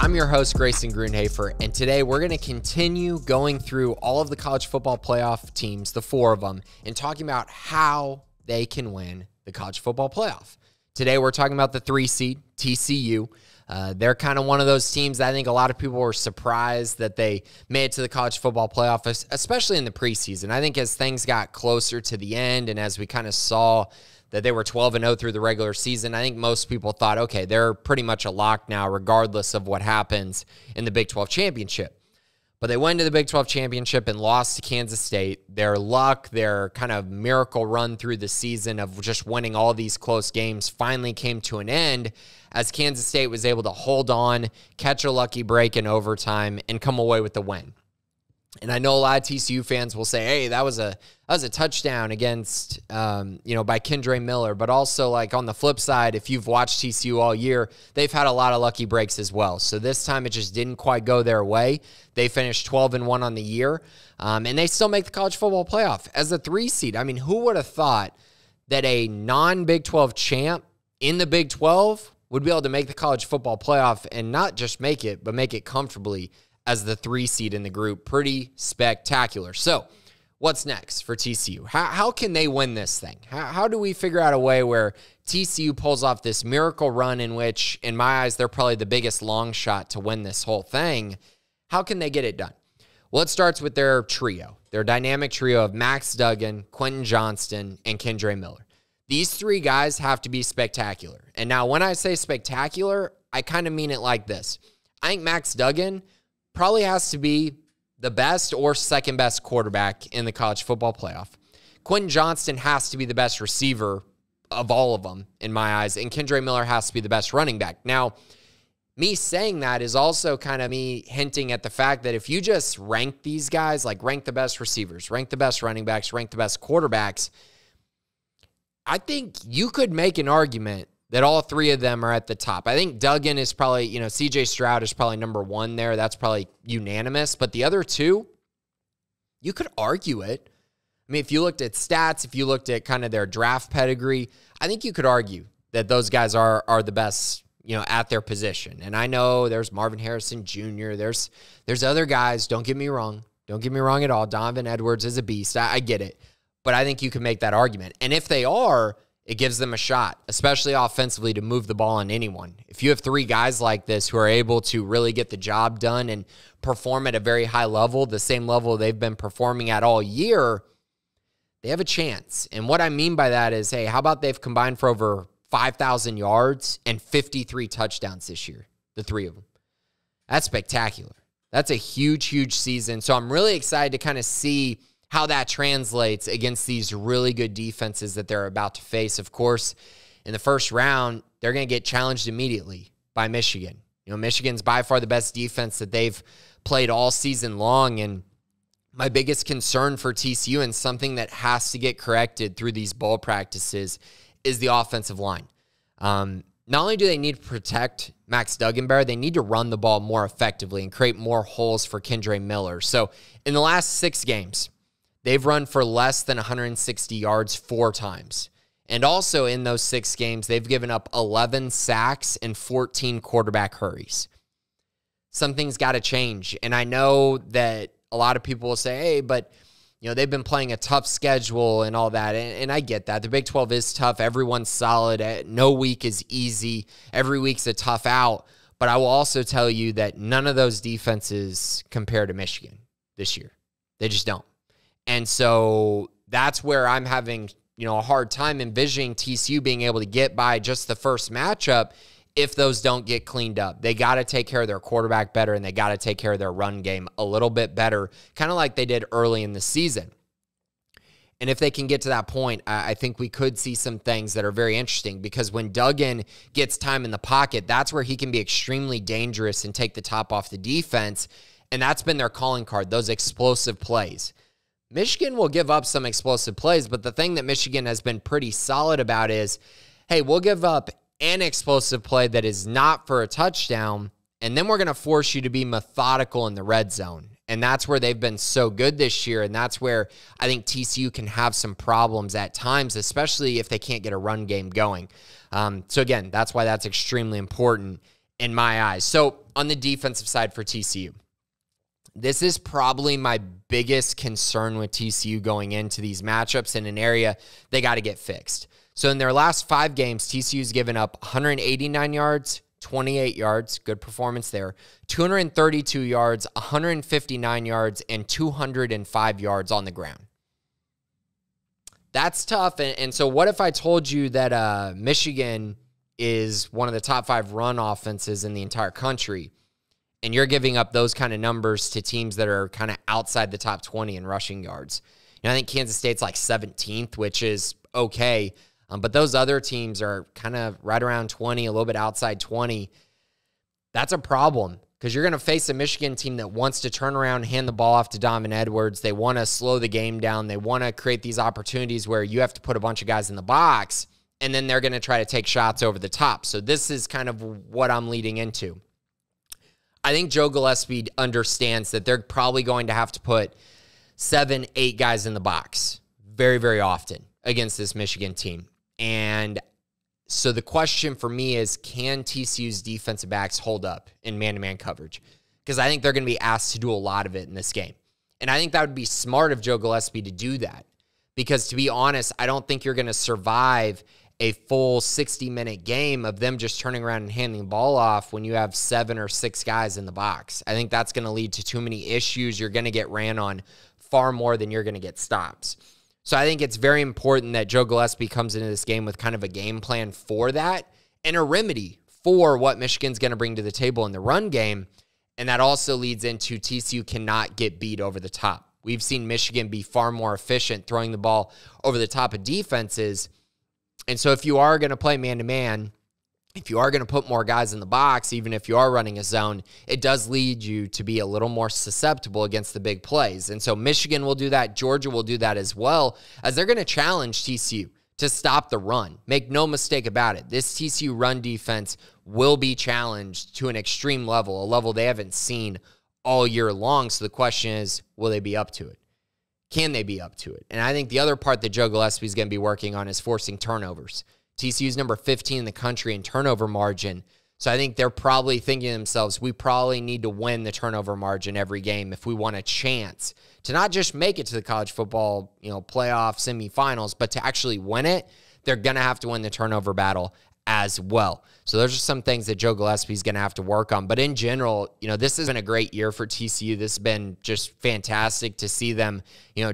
I'm your host, Grayson Grunhafer, and today we're going to continue going through all of the college football playoff teams, the 4 of them, and talking about how they can win the college football playoff. Today we're talking about the 3 seed, TCU. They're kind of one of those teams that I think a lot of people were surprised that they made it to the college football playoff, especially in the preseason. I think as things got closer to the end and as we kind of saw that they were 12-0 through the regular season, I think most people thought, okay, they're pretty much a lock now regardless of what happens in the Big 12 championship. But they went to the Big 12 championship and lost to Kansas State. Their luck, their kind of miracle run through the season of just winning all these close games finally came to an end as Kansas State was able to hold on, catch a lucky break in overtime, and come away with the win. And I know a lot of TCU fans will say, hey, that was a touchdown against, by Kendre Miller. But also, like, on the flip side, if you've watched TCU all year, they've had a lot of lucky breaks as well. So this time it just didn't quite go their way. They finished 12-1 on the year, and they still make the college football playoff as a 3 seed. I mean, who would have thought that a non-Big 12 champ in the Big 12 would be able to make the college football playoff and not just make it, but make it comfortably as the 3 seed in the group? Pretty spectacular. So what's next for TCU? How can they win this thing? How do we figure out a way where TCU pulls off this miracle run in which, in my eyes, they're probably the biggest long shot to win this whole thing? How can they get it done? Well, it starts with their trio, their dynamic trio of Max Duggan, Quentin Johnston, and Kendre Miller. These 3 guys have to be spectacular. And now when I say spectacular, I kind of mean it like this. I think Max Duggan probably has to be the best or second best quarterback in the college football playoff. Quentin Johnston has to be the best receiver of all of them, in my eyes, and Kendre Miller has to be the best running back. Now, me saying that is also kind of me hinting at the fact that if you just rank these guys, like rank the best receivers, rank the best running backs, rank the best quarterbacks, I think you could make an argument that all 3 of them are at the top. I think Duggan is probably, C.J. Stroud is probably number 1 there. That's probably unanimous. But the other 2, you could argue it. I mean, if you looked at stats, if you looked at kind of their draft pedigree, I think you could argue that those guys are the best, at their position. And I know there's Marvin Harrison Jr., there's other guys. Don't get me wrong. Don't get me wrong at all. Donovan Edwards is a beast. I get it. But I think you can make that argument. And if they are, it gives them a shot, especially offensively, to move the ball on anyone. If you have 3 guys like this who are able to really get the job done and perform at a very high level, the same level they've been performing at all year, they have a chance. And what I mean by that is, hey, how about they've combined for over 5,000 yards and 53 touchdowns this year, the 3 of them? That's spectacular. That's a huge, huge season. So I'm really excited to kind of see how that translates against these really good defenses that they're about to face. Of course, in the first round, they're going to get challenged immediately by Michigan. Michigan's by far the best defense that they've played all season long, and my biggest concern for TCU, and something that has to get corrected through these bowl practices, is the offensive line. Not only do they need to protect Max Duggan better, they need to run the ball more effectively and create more holes for Kendre Miller. So in the last 6 games, they've run for less than 160 yards 4 times. And also in those 6 games, they've given up 11 sacks and 14 quarterback hurries. Something's got to change. And I know that a lot of people will say, hey, but they've been playing a tough schedule and all that. And I get that. The Big 12 is tough. Everyone's solid. No week is easy. Every week's a tough out. But I will also tell you that none of those defenses compare to Michigan this year. They just don't. And so that's where I'm having, a hard time envisioning TCU being able to get by just the first matchup if those don't get cleaned up. They got to take care of their quarterback better, and they got to take care of their run game a little bit better, kind of like they did early in the season. And if they can get to that point, I think we could see some things that are very interesting, because when Duggan gets time in the pocket, that's where he can be extremely dangerous and take the top off the defense. And that's been their calling card, those explosive plays. Michigan will give up some explosive plays, but the thing that Michigan has been pretty solid about is, hey, we'll give up an explosive play that is not for a touchdown, and then we're going to force you to be methodical in the red zone. And that's where they've been so good this year, and that's where I think TCU can have some problems at times, especially if they can't get a run game going. So again, that's why that's extremely important. in my eyes. So on the defensive side for TCU, this is probably my biggest concern with TCU going into these matchups in an area they got to get fixed. So in their last 5 games, TCU's given up 189 yards, 28 yards, good performance there, 232 yards, 159 yards, and 205 yards on the ground. That's tough. And so what if I told you that Michigan is one of the top 5 run offenses in the entire country, and you're giving up those kind of numbers to teams that are kind of outside the top 20 in rushing yards? I think Kansas State's like 17th, which is okay. But those other teams are kind of right around 20, a little bit outside 20. That's a problem because you're going to face a Michigan team that wants to turn around and hand the ball off to Donovan Edwards. They want to slow the game down. They want to create these opportunities where you have to put a bunch of guys in the box, and then they're going to try to take shots over the top. So this is kind of what I'm leading into. I think Joe Gillespie understands that they're probably going to have to put 7, 8 guys in the box very, very often against this Michigan team. And so the question for me is, can TCU's defensive backs hold up in man-to-man coverage? Because I think they're going to be asked to do a lot of it in this game. And I think that would be smart of Joe Gillespie to do that. Because to be honest, I don't think you're going to survive a full 60-minute game of them just turning around and handing the ball off when you have 7 or 6 guys in the box. I think that's going to lead to too many issues. You're going to get ran on far more than you're going to get stops. So I think it's very important that Joe Gillespie comes into this game with kind of a game plan for that and a remedy for what Michigan's going to bring to the table in the run game. And that also leads into TCU cannot get beat over the top. We've seen Michigan be far more efficient throwing the ball over the top of defenses. And so if you are going to play man-to-man, if you are going to put more guys in the box, even if you are running a zone, it does lead you to be a little more susceptible against the big plays. And so Michigan will do that. Georgia will do that as well, as they're going to challenge TCU to stop the run. Make no mistake about it. This TCU run defense will be challenged to an extreme level, a level they haven't seen all year long. So the question is, will they be up to it? Can they be up to it? And I think the other part that Joe Gillespie is going to be working on is forcing turnovers. TCU's number 15 in the country in turnover margin. So I think they're probably thinking to themselves, we probably need to win the turnover margin every game if we want a chance to not just make it to the college football, playoff semifinals, but to actually win it. They're going to have to win the turnover battle as well. So those are some things that Joe Gillespie is going to have to work on. But in general, this has been a great year for TCU. This has been just fantastic to see them,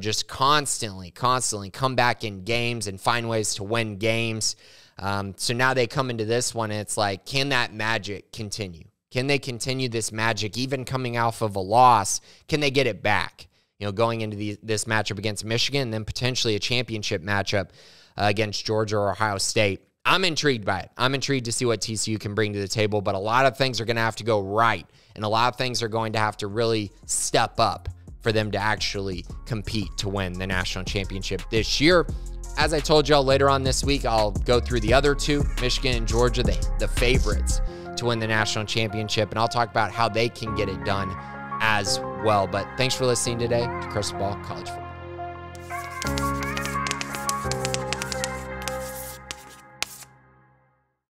just constantly come back in games and find ways to win games. So now they come into this one, and it's like, can that magic continue? Can they continue this magic even coming off of a loss? Can they get it back, going into this matchup against Michigan and then potentially a championship matchup against Georgia or Ohio State? I'm intrigued by it. I'm intrigued to see what TCU can bring to the table, but a lot of things are going to have to go right, and a lot of things are going to have to really step up for them to actually compete to win the national championship this year. As I told y'all, later on this week, I'll go through the other two, Michigan and Georgia, the favorites to win the national championship, and I'll talk about how they can get it done as well. But thanks for listening today to Crystal Ball College Football.